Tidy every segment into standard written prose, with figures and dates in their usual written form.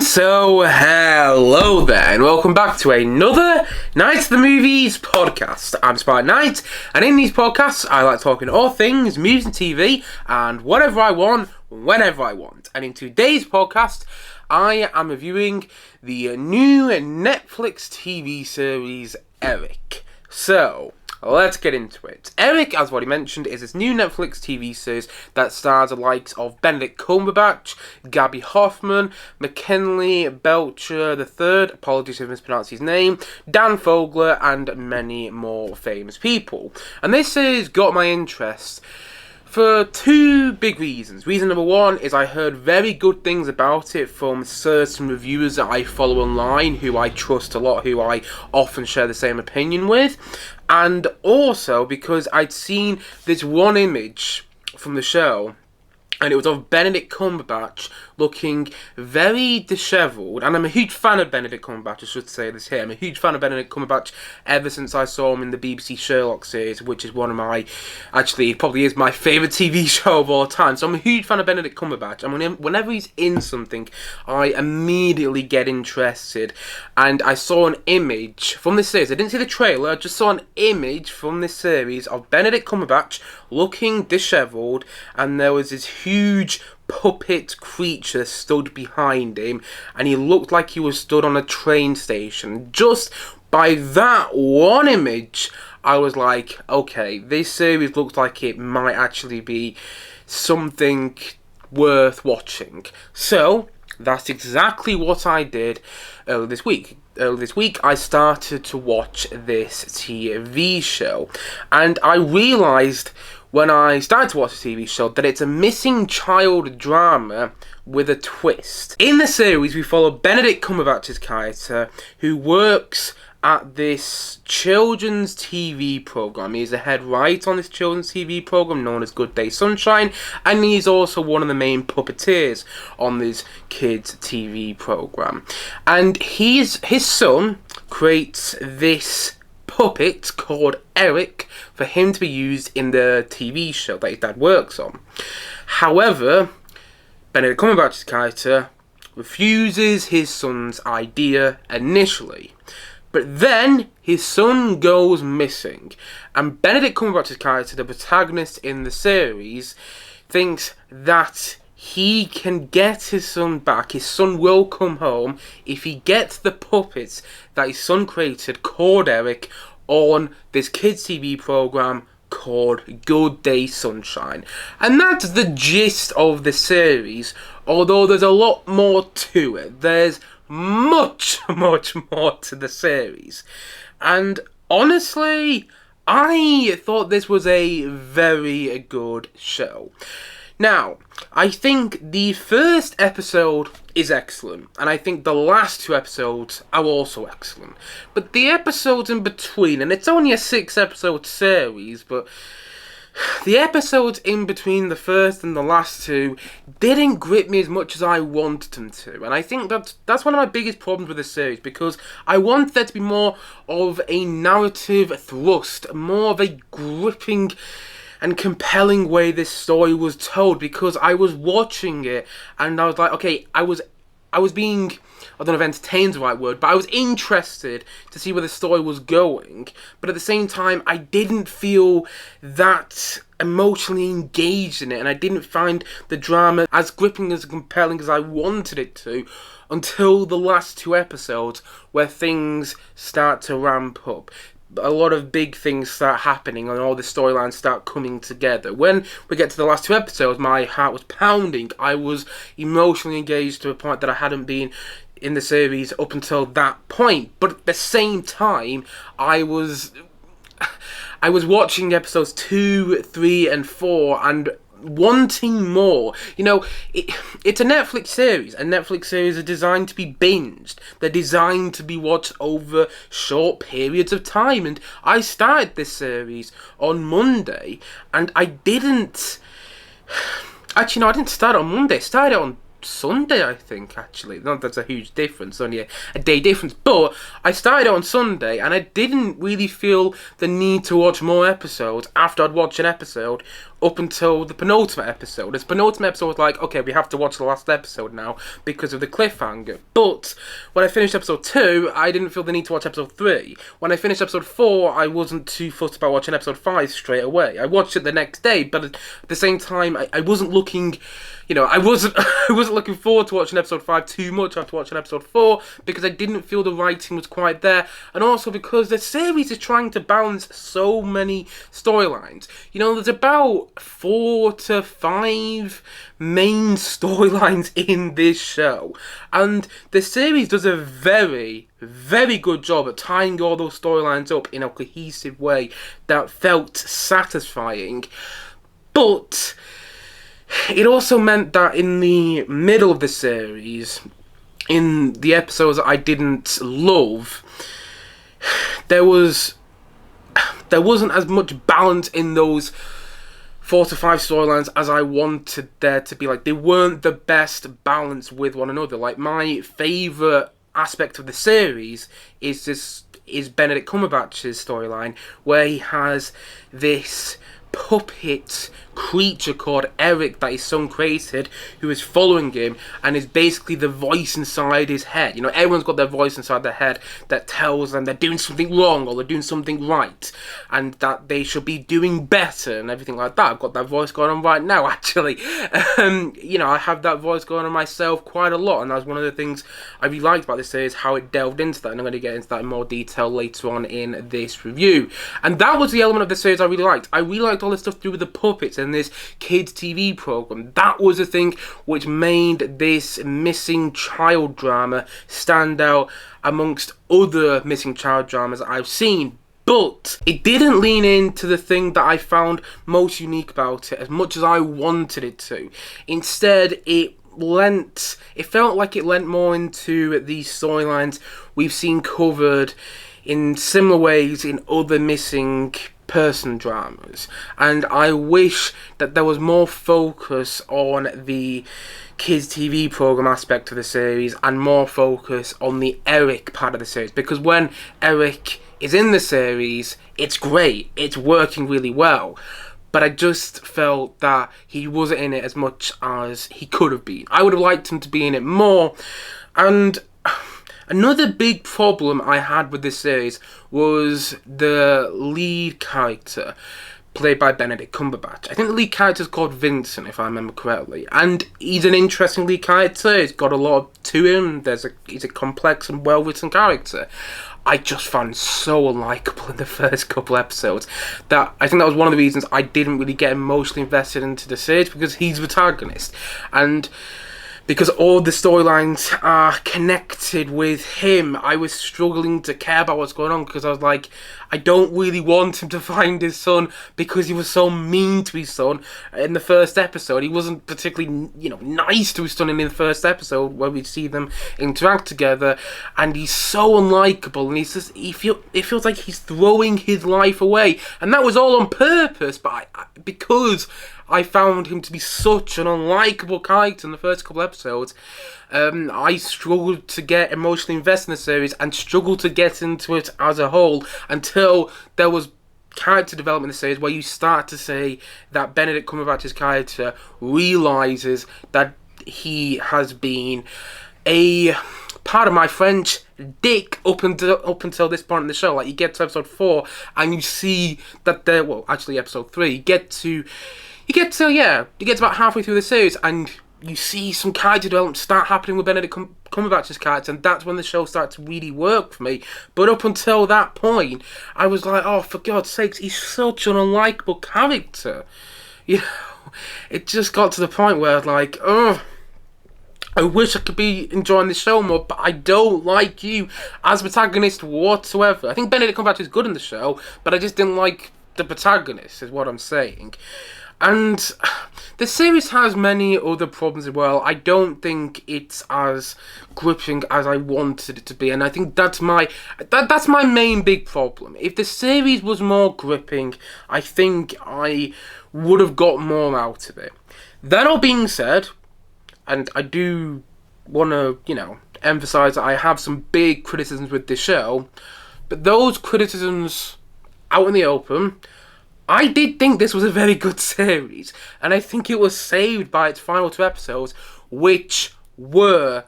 So, hello there, and welcome back to another Night of the Movies podcast. I'm Spartan Knight, and in these podcasts, I like talking all things movies and TV, and whatever I want, whenever I want. And in today's podcast, I am reviewing the new Netflix TV series, Eric. So, let's get into it. Eric, as what he mentioned, is this new Netflix TV series that stars the likes of Benedict Cumberbatch, Gabby Hoffman, McKinley Belcher III, apologies if I mispronounced his name, Dan Fogler, and many more famous people. And this series got my interest for two big reasons. Reason number one is I heard very good things about it from certain reviewers that I follow online, who I trust a lot, who I often share the same opinion with. And also because I'd seen this one image from the show, and it was of Benedict Cumberbatch looking very dishevelled. And I'm a huge fan of Benedict Cumberbatch, I should say this here. I'm a huge fan of Benedict Cumberbatch ever since I saw him in the BBC Sherlock series, which is one of my, actually, it probably is my favourite TV show of all time. So I'm a huge fan of Benedict Cumberbatch, and whenever he's in something, I immediately get interested. And I saw an image from this series. I didn't see the trailer, I just saw an image from this series of Benedict Cumberbatch looking dishevelled, and there was this huge puppet creature stood behind him, and he looked like he was stood on a train station. Just by that one image, I was like, okay, this series looks like it might actually be something worth watching. So that's exactly what I did earlier this week. Earlier this week, I started to watch this TV show, and I realised when I started to watch the TV show that it's a missing child drama with a twist. In the series, we follow Benedict Cumberbatch's character, who works at this children's TV program. He's the head writer on this children's TV program known as Good Day Sunshine, and he's also one of the main puppeteers on this kids TV program. And his son creates this puppet called Eric for him to be used in the TV show that his dad works on. However, Benedict Cumberbatch's character refuses his son's idea initially. But then his son goes missing, and Benedict Cumberbatch's character, the protagonist in the series, thinks that he can get his son back. His son will come home if he gets the puppets that his son created, called Eric, on this kids TV program called Good Day Sunshine. And that's the gist of the series, although there's a lot more to it. There's much more to the series. And honestly, I thought this was a very good show. Now, I think the first episode is excellent, and I think the last two episodes are also excellent. But the episodes in between, and it's only a 6-episode series, but the episodes in between the first and the last two didn't grip me as much as I wanted them to. And I think that's one of my biggest problems with this series, because I want there to be more of a narrative thrust, more of a gripping and compelling way this story was told, because I was watching it and I was like, okay, I was being, I don't know if entertained is the right word, but I was interested to see where the story was going, but at the same time, I didn't feel that emotionally engaged in it, and I didn't find the drama as gripping, as compelling as I wanted it to, until the last two episodes, where things start to ramp up. A lot of big things start happening and all the storylines start coming together. When we get to the last two episodes, my heart was pounding. I was emotionally engaged to a point that I hadn't been in the series up until that point. But at the same time, I was watching episodes 2, 3 and 4 and wanting more. You know, it's a Netflix series, and Netflix series are designed to be binged. They're designed to be watched over short periods of time, and I started this series on Monday, and I didn't start it on Monday. I started it on Sunday, I think, actually. Not that's a huge difference, only a day difference. But I started on Sunday, and I didn't really feel the need to watch more episodes after I'd watched an episode up until the penultimate episode. This penultimate episode was like, okay, we have to watch the last episode now because of the cliffhanger. But when I finished episode 2, I didn't feel the need to watch episode 3. When I finished episode 4, I wasn't too fussed about watching episode 5 straight away. I watched it the next day, but at the same time, I wasn't looking... I wasn't looking forward to watching episode 5 too much after watching episode 4 because I didn't feel the writing was quite there, and also because the series is trying to balance so many storylines. There's about 4 to 5 main storylines in this show, and the series does a very, very good job at tying all those storylines up in a cohesive way that felt satisfying. But it also meant that in the middle of the series, in the episodes that I didn't love, there wasn't as much balance in those 4 to 5 storylines as I wanted there to be. Like, they weren't the best balance with one another. Like, my favourite aspect of the series is Benedict Cumberbatch's storyline, where he has this puppet creature called Eric that his son created, who is following him and is basically the voice inside his head. Everyone's got their voice inside their head that tells them they're doing something wrong or they're doing something right and that they should be doing better and everything like that. I've got that voice going on right now, actually. I have that voice going on myself quite a lot, and that's one of the things I really liked about this series, how it delved into that, and I'm going to get into that in more detail later on in this review. And that was the element of the series I really liked. I really liked all the stuff to do with the puppets and this kids TV program. That was the thing which made this missing child drama stand out amongst other missing child dramas I've seen. But it didn't lean into the thing that I found most unique about it as much as I wanted it to. Instead, it felt like it lent more into these storylines we've seen covered in similar ways in other missing person dramas, and I wish that there was more focus on the kids TV program aspect of the series and more focus on the Eric part of the series, because when Eric is in the series, it's great, it's working really well, but I just felt that he wasn't in it as much as he could have been. I would have liked him to be in it more. And another big problem I had with this series was the lead character, played by Benedict Cumberbatch. I think the lead character is called Vincent, if I remember correctly, and he's an interesting lead character. He's got a lot to him. He's a complex and well-written character. I just found him so unlikable in the first couple episodes that I think that was one of the reasons I didn't really get emotionally invested into the series, because he's the protagonist, and because all the storylines are connected with him, I was struggling to care about what's going on, because I was like, I don't really want him to find his son, because he was so mean to his son in the first episode. He wasn't particularly, nice to his son in the first episode where we see them interact together, and he's so unlikable, and it feels like he's throwing his life away, and that was all on purpose. But because I found him to be such an unlikable character in the first couple episodes, I struggled to get emotionally invested in the series and struggled to get into it as a whole until there was character development in the series where you start to say that Benedict Cumberbatch's character realises that he has been a, pardon my French, dick up until this point in the show. Like, you get to episode 4 and you see that episode 3, you get to about halfway through the series and you see some character development start happening with Benedict Cumberbatch's character, and that's when the show starts to really work for me. But up until that point, I was like, oh, for God's sakes, he's such an unlikable character. It just got to the point where I was like, oh, I wish I could be enjoying the show more, but I don't like you as protagonist whatsoever. I think Benedict Cumberbatch is good in the show, but I just didn't like the protagonist, is what I'm saying. And the series has many other problems as well. I don't think it's as gripping as I wanted it to be, and I think that's my main big problem. If the series was more gripping, I think I would have got more out of it. That all being said, and I do want to, emphasise that I have some big criticisms with this show, but those criticisms out in the open, I did think this was a very good series, and I think it was saved by its final 2 episodes, which were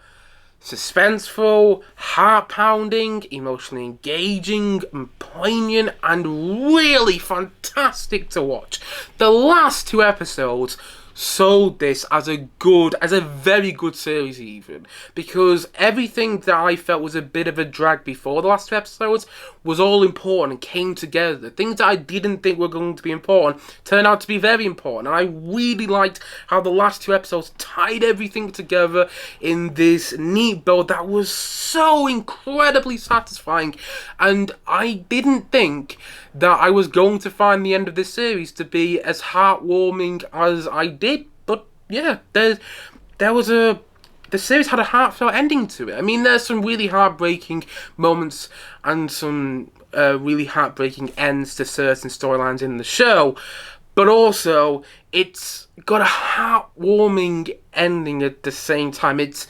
suspenseful, heart-pounding, emotionally engaging, and poignant, and really fantastic to watch. The last 2 episodes sold this as a very good series even, because everything that I felt was a bit of a drag before the last 2 episodes was all important and came together. Things that I didn't think were going to be important turned out to be very important, and I really liked how the last 2 episodes tied everything together in this neat bow that was so incredibly satisfying, and I didn't think that I was going to find the end of this series to be as heartwarming as I did, but yeah, the series had a heartfelt ending to it. I mean, there's some really heartbreaking moments and some really heartbreaking ends to certain storylines in the show, but also it's got a heartwarming ending at the same time. It's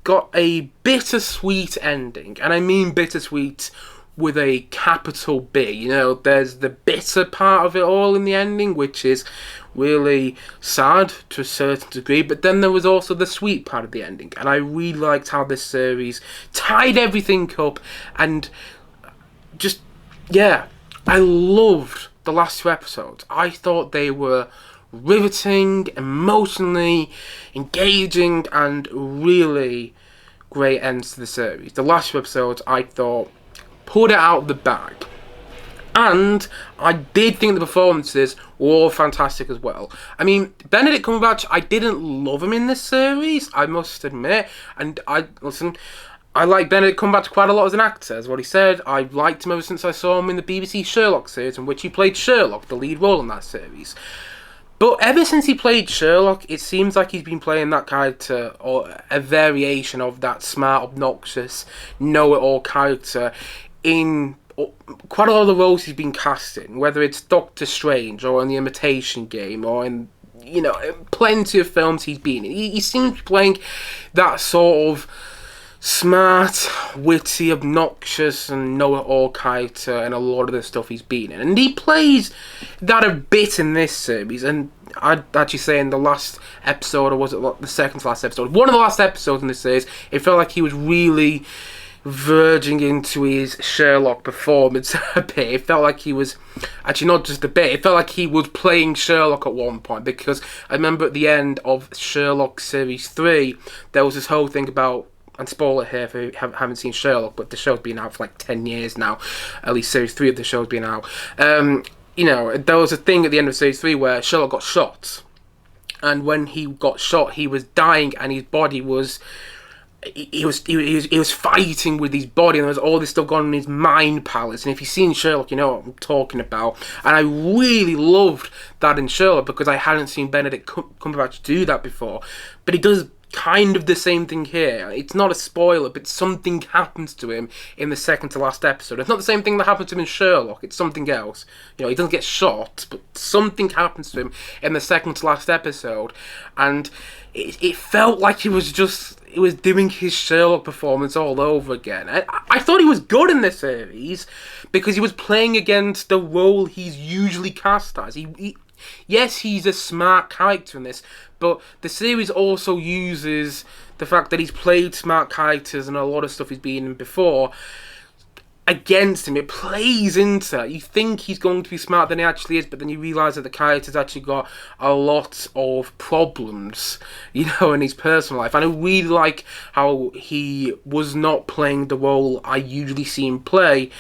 got a bittersweet ending, and I mean bittersweet with a capital B. There's the bitter part of it all in the ending, which is really sad to a certain degree, but then there was also the sweet part of the ending, and I really liked how this series tied everything up, and just, yeah, I loved the last 2 episodes. I thought they were riveting, emotionally engaging, and really great ends to the series. The last 2 episodes, I thought, pulled it out of the bag. And I did think the performances were all fantastic as well. I mean, Benedict Cumberbatch, I didn't love him in this series, I must admit. And I like Benedict Cumberbatch quite a lot as an actor, as what he said. I liked him ever since I saw him in the BBC Sherlock series, in which he played Sherlock, the lead role in that series. But ever since he played Sherlock, it seems like he's been playing that character, or a variation of that smart, obnoxious, know-it-all character in quite a lot of the roles he's been cast in, whether it's Doctor Strange or in The Imitation Game or in, plenty of films he's been in. He seems to be playing that sort of smart, witty, obnoxious, and know-it-all character in a lot of the stuff he's been in. And he plays that a bit in this series, and I'd actually say in the last episode, or was it the second to last episode, one of the last episodes in this series, it felt like he was really verging into his Sherlock performance a bit. It felt like he was, actually not just a bit, it felt like he was playing Sherlock at one point, because I remember at the end of Sherlock Series 3, there was this whole thing about, and spoiler here if you haven't seen Sherlock, but the show's been out for like 10 years now, at least Series 3 of the show's been out. There was a thing at the end of Series 3 where Sherlock got shot, and when he got shot, he was dying, and his body was, he was fighting with his body, and there was all this stuff going on in his mind palace. And if you've seen Sherlock, you know what I'm talking about. And I really loved that in Sherlock, because I hadn't seen Benedict Cumberbatch do that before. But he does kind of the same thing here. It's not a spoiler, but something happens to him in the second to last episode. It's not the same thing that happened to him in Sherlock, it's something else. He doesn't get shot, but something happens to him in the second to last episode. And it felt like he was doing his Sherlock performance all over again. I thought he was good in this series, because he was playing against the role he's usually cast as. Yes, he's a smart character in this, but the series also uses the fact that he's played smart characters and a lot of stuff he's been in before against him. It plays into that. You think he's going to be smarter than he actually is, but then you realise that the character's actually got a lot of problems, in his personal life. And I really like how he was not playing the role I usually see him play.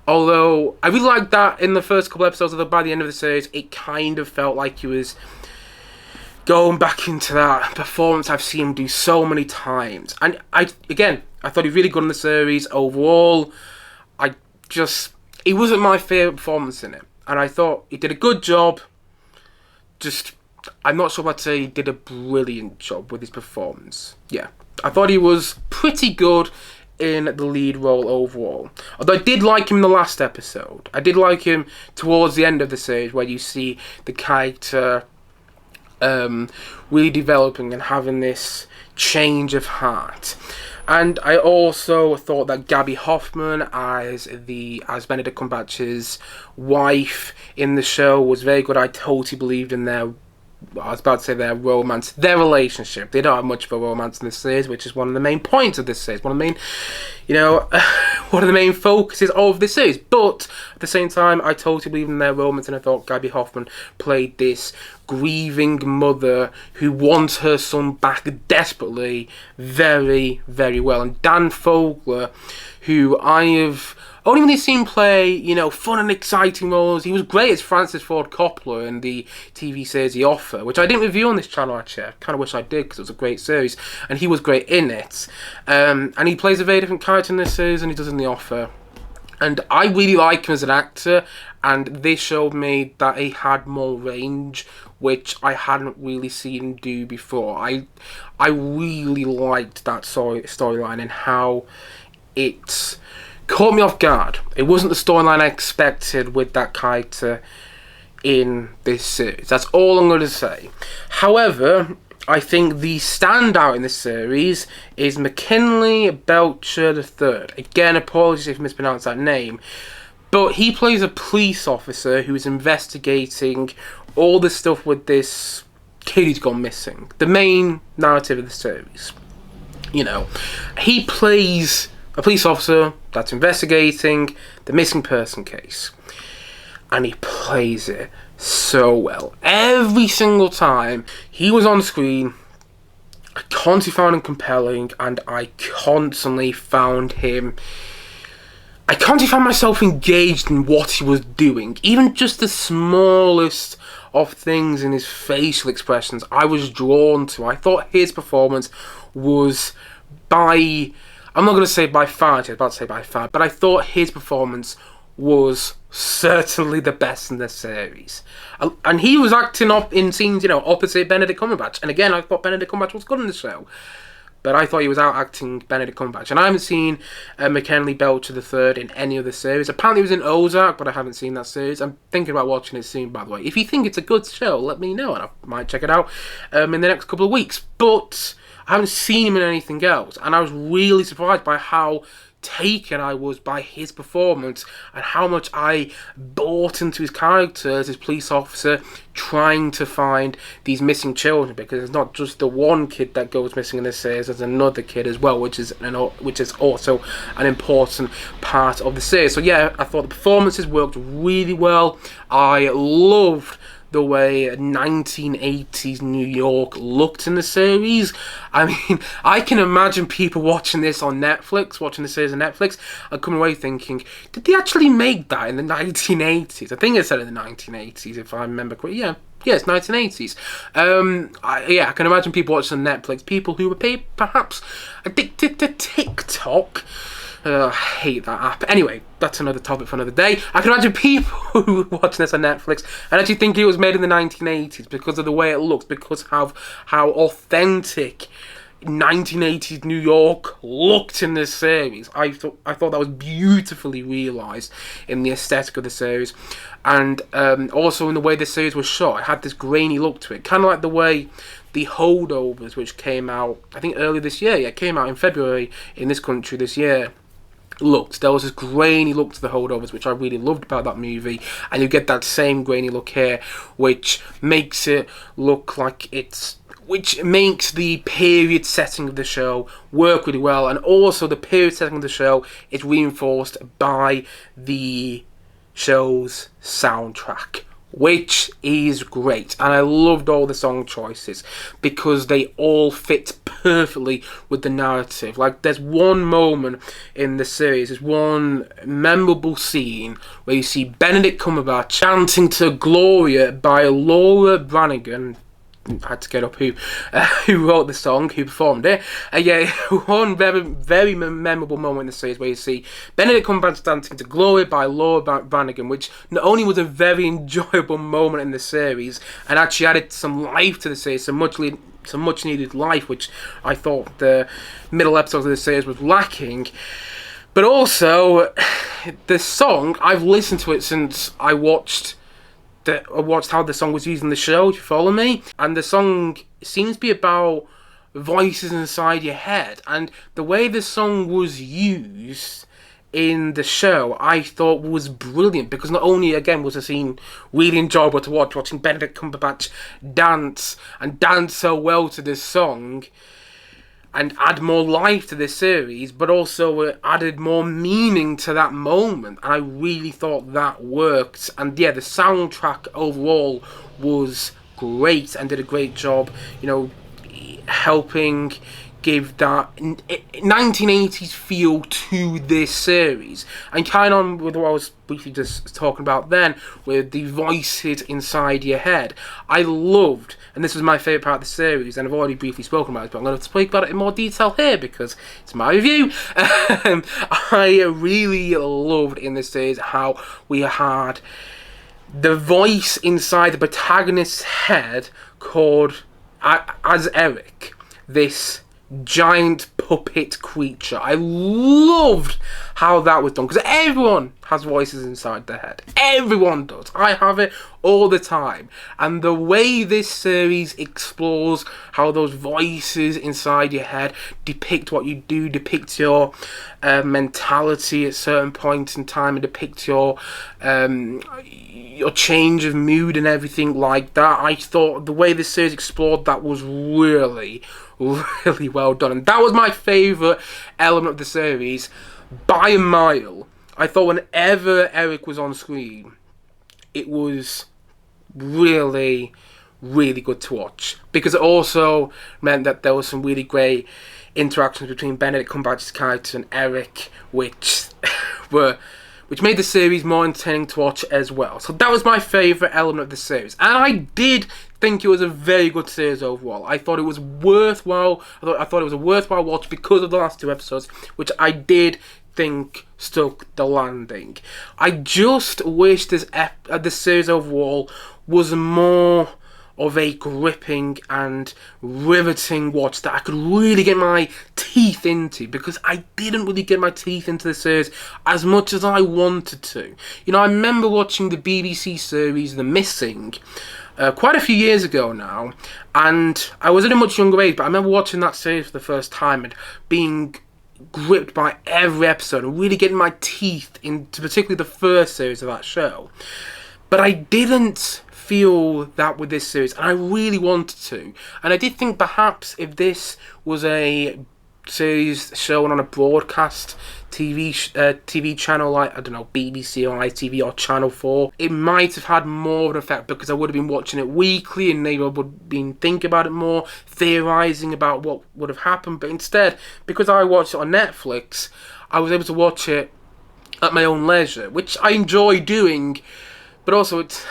Although, I really liked that in the first couple episodes, although by the end of the series, it kind of felt like he was going back into that performance I've seen him do so many times. And I thought he was really good in the series overall. It wasn't my favourite performance in it. And I thought he did a good job. I'm not sure I'd say he did a brilliant job with his performance. Yeah, I thought he was pretty good in the lead role overall. Although I did like him in the last episode. I did like him towards the end of the series, where you see the character really developing and having this change of heart. And I also thought that Gabby Hoffman as Benedict Cumberbatch's wife in the show was very good. I totally believed in their romance, their relationship. They don't have much of a romance in this series, which is one of the main points of this series, one of the main, one of the main focuses of this series. But at the same time, I totally believe in their romance, and I thought Gabby Hoffman played this grieving mother who wants her son back desperately very, very well. And Dan Fogler, who I have only really seen play, fun and exciting roles. He was great as Francis Ford Coppola in the TV series The Offer, which I didn't review on this channel, actually. I kind of wish I did, because it was a great series, and he was great in it. And he plays a very different character in this series than he does in The Offer. And I really like him as an actor, and this showed me that he had more range, which I hadn't really seen him do before. I really liked that storyline and how it caught me off guard. It wasn't the storyline I expected with that character in this series. That's all I'm going to say. However, I think the standout in this series is McKinley Belcher III. Again, apologies if I mispronounced that name. But he plays a police officer who is investigating all the stuff with this kid who's gone missing. The main narrative of the series. He plays a police officer that's investigating the missing person case. And he plays it so well. Every single time he was on screen, I constantly found him compelling, and I constantly found myself engaged in what he was doing. Even just the smallest of things in his facial expressions, I was drawn to. I thought his performance was I'm not going to say by far, I was about to say by far, but I thought his performance was certainly the best in the series. And he was acting up in scenes, opposite Benedict Cumberbatch. And again, I thought Benedict Cumberbatch was good in the show. But I thought he was out-acting Benedict Cumberbatch. And I haven't seen McKinley Belcher III in any other series. Apparently he was in Ozark, but I haven't seen that series. I'm thinking about watching it soon, by the way. If you think it's a good show, let me know, and I might check it out in the next couple of weeks. But I haven't seen him in anything else, and I was really surprised by how taken I was by his performance and how much I bought into his character as his police officer trying to find these missing children, because it's not just the one kid that goes missing in this series, there's another kid as well, which is also an important part of the series. So yeah, I thought the performances worked really well. I loved the way 1980s New York looked in the series. I mean, I can imagine people watching this on Netflix, watching the series on Netflix, and coming away thinking, did they actually make that in the 1980s? I think it said in the 1980s, if I remember correctly. Yeah, it's 1980s. I can imagine people watching on Netflix, people who were perhaps addicted to TikTok. I hate that app. Anyway, that's another topic for another day. I can imagine people who were watching this on Netflix and actually think it was made in the 1980s because of the way it looks, because of how authentic 1980s New York looked in this series. I thought that was beautifully realised in the aesthetic of the series, and also in the way the series was shot. It had this grainy look to it, kind of like the way The Holdovers, which came out, I think, earlier this year. Yeah, it came out in February in this country this year. Looked. There was this grainy look to The Holdovers, which I really loved about that movie, and you get that same grainy look here, which makes it look like which makes the period setting of the show work really well, and also the period setting of the show is reinforced by the show's soundtrack, which is great. And I loved all the song choices because they all fit perfectly with the narrative. Like, there's one moment in the series, there's one memorable scene where you see Benedict Cumberbatch chanting to Gloria by Laura Branigan. I had to get up who wrote the song, who performed it. One very, very memorable moment in the series where you see Benedict Cumberbatch dancing to Glory by Laura Branigan, which not only was a very enjoyable moment in the series and actually added some life to the series, some much needed life, which I thought the middle episodes of the series was lacking. But also, the song, I've listened to it since I watched how the song was used in the show, if you follow me, and the song seems to be about voices inside your head. And the way the song was used in the show, I thought was brilliant, because not only, again, was the scene really enjoyable to watch, watching Benedict Cumberbatch dance so well to this song, and add more life to this series, but also it added more meaning to that moment. And I really thought that worked. And yeah, the soundtrack overall was great and did a great job, helping give that 1980s feel to this series. And kind of on with what I was briefly just talking about then, with the voices inside your head. I loved, and this was my favourite part of the series, and I've already briefly spoken about it, but I'm going to speak about it in more detail here because it's my review. I really loved in this series how we had the voice inside the protagonist's head called, as Eric, this giant puppet creature. I loved how that was done, because everyone has voices inside their head. Everyone does. I have it all the time. And the way this series explores how those voices inside your head depict what you do, depict your mentality at certain points in time, and depict your change of mood and everything like that. I thought the way this series explored that was really well done, and that was my favourite element of the series by a mile. I thought whenever Eric was on screen, it was really good to watch, because it also meant that there was some really great interactions between Benedict Cumberbatch's character and Eric, which made the series more entertaining to watch as well. So that was my favourite element of the series. And I did think it was a very good series overall. I thought it was worthwhile. I thought it was a worthwhile watch because of the last two episodes, which I did think stuck the landing. I just wish this series overall was more of a gripping and riveting watch that I could really get my teeth into, because I didn't really get my teeth into the series as much as I wanted to. I remember watching the BBC series The Missing quite a few years ago now, and I was at a much younger age, but I remember watching that series for the first time and being gripped by every episode and really getting my teeth into particularly the first series of that show. But I didn't feel that with this series, and I really wanted to. And I did think perhaps if this was a series shown on a broadcast TV channel like, I don't know, BBC or ITV or Channel 4, it might have had more of an effect, because I would have been watching it weekly and maybe I would have been thinking about it more, theorising about what would have happened. But instead, because I watched it on Netflix, I was able to watch it at my own leisure, which I enjoy doing, but also it's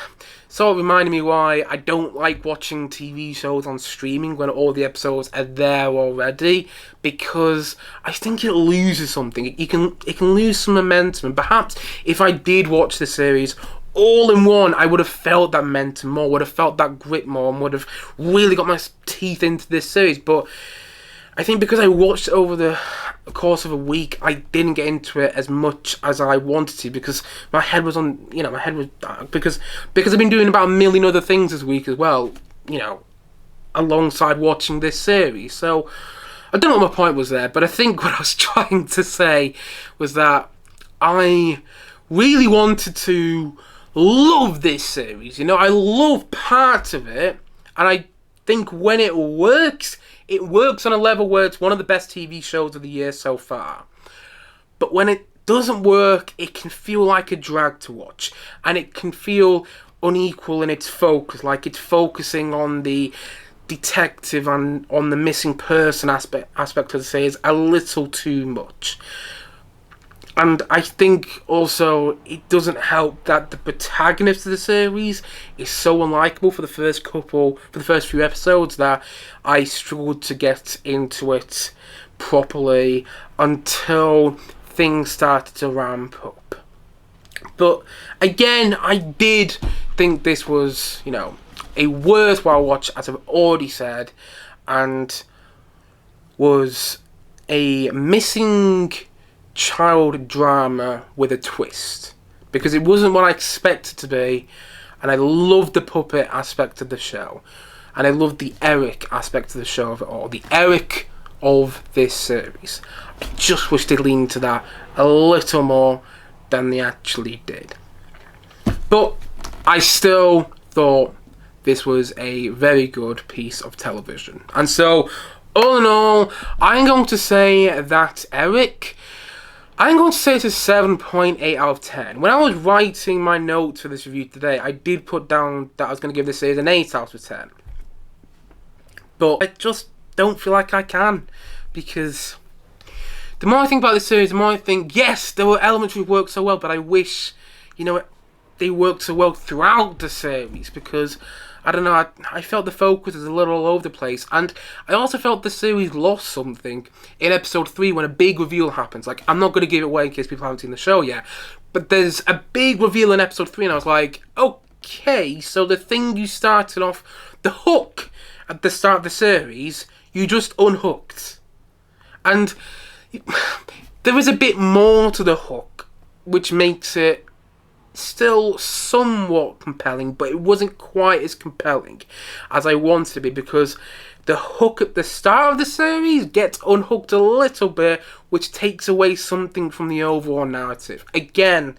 sort of reminded me why I don't like watching TV shows on streaming when all the episodes are there already, because I think it loses something. It can lose some momentum, and perhaps if I did watch the series all in one, I would have felt that momentum more, would have felt that grip more, and would have really got my teeth into this series. But I think because I watched it over the course of a week, I didn't get into it as much as I wanted to, because my head was on, because I've been doing about a million other things this week as well, alongside watching this series. So I don't know what my point was there, but I think what I was trying to say was that I really wanted to love this series. I love parts of it, and I think when it works on a level where it's one of the best TV shows of the year so far. But when it doesn't work, it can feel like a drag to watch, and it can feel unequal in its focus, like it's focusing on the detective and on the missing person aspect of the series a little too much. And I think also it doesn't help that the protagonist of the series is so unlikable for the first few episodes, that I struggled to get into it properly until things started to ramp up. But again, I did think this was, a worthwhile watch, as I've already said, and was a missing child drama with a twist, because it wasn't what I expected it to be, and I loved the puppet aspect of the show. and I loved the Eric aspect of the show of it all. The Eric of this series. I just wish they leaned to that a little more than they actually did. But I still thought this was a very good piece of television. And so, all in all, I'm going to say that Eric, I'm going to say it's a 7.8 out of 10. When I was writing my notes for this review today, I did put down that I was going to give this series an 8 out of 10. But I just don't feel like I can, because the more I think about this series, the more I think, yes, there were elements which worked so well, but I wish, they worked so well throughout the series, because, I don't know, I felt the focus is a little all over the place, and I also felt the series lost something in episode 3 when a big reveal happens. Like, I'm not going to give it away in case people haven't seen the show yet, but there's a big reveal in episode 3, and I was like, okay, so the thing you started off, the hook at the start of the series, you just unhooked. And there is a bit more to the hook, which makes it still somewhat compelling, but it wasn't quite as compelling as I wanted to be, because the hook at the start of the series gets unhooked a little bit, which takes away something from the overall narrative. Again,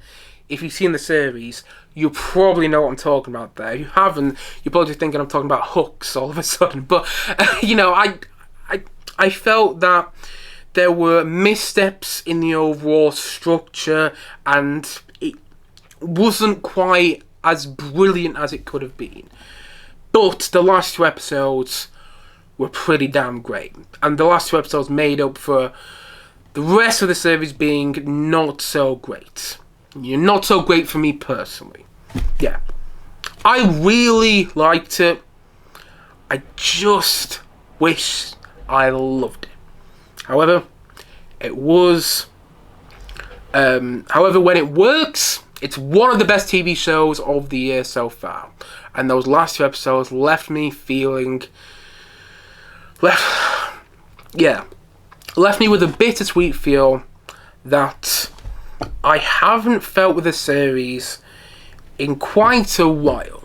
if you've seen the series, you probably know what I'm talking about there. If you haven't, you're probably thinking I'm talking about hooks all of a sudden. But, I felt that there were missteps in the overall structure, and it wasn't quite as brilliant as it could have been. But the last 2 episodes were pretty damn great. And the last 2 episodes made up for the rest of the series being not so great. Not so great for me personally. Yeah. I really liked it. I just wish I loved it. However, when it works, it's one of the best TV shows of the year so far. And those last 2 episodes left me feeling... Left me with a bittersweet feel that I haven't felt with a series in quite a while.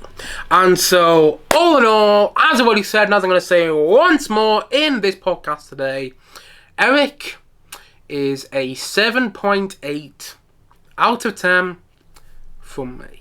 And so, all in all, as I've already said, and as I'm going to say once more in this podcast today, Eric is a 7.8 out of 10 from me.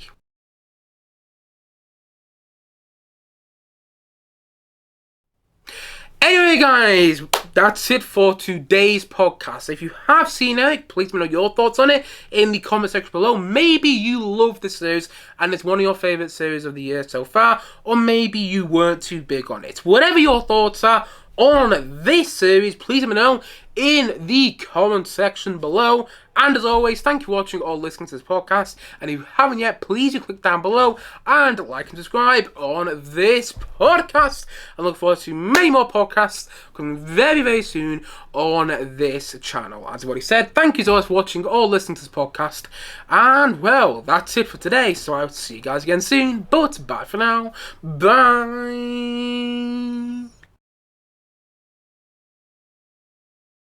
Anyway, guys, that's it for today's podcast. If you have seen Eric, please let me know your thoughts on it in the comment section below. Maybe you love this series and it's one of your favourite series of the year so far, or maybe you weren't too big on it. Whatever your thoughts are on this series, please let me know in the comment section below. And as always, thank you for watching or listening to this podcast. And if you haven't yet, please do click down below and like and subscribe on this podcast. I look forward to many more podcasts coming very, very soon on this channel. As I've already said, thank you so much for watching or listening to this podcast. And, well, that's it for today. So I'll see you guys again soon. But bye for now. Bye.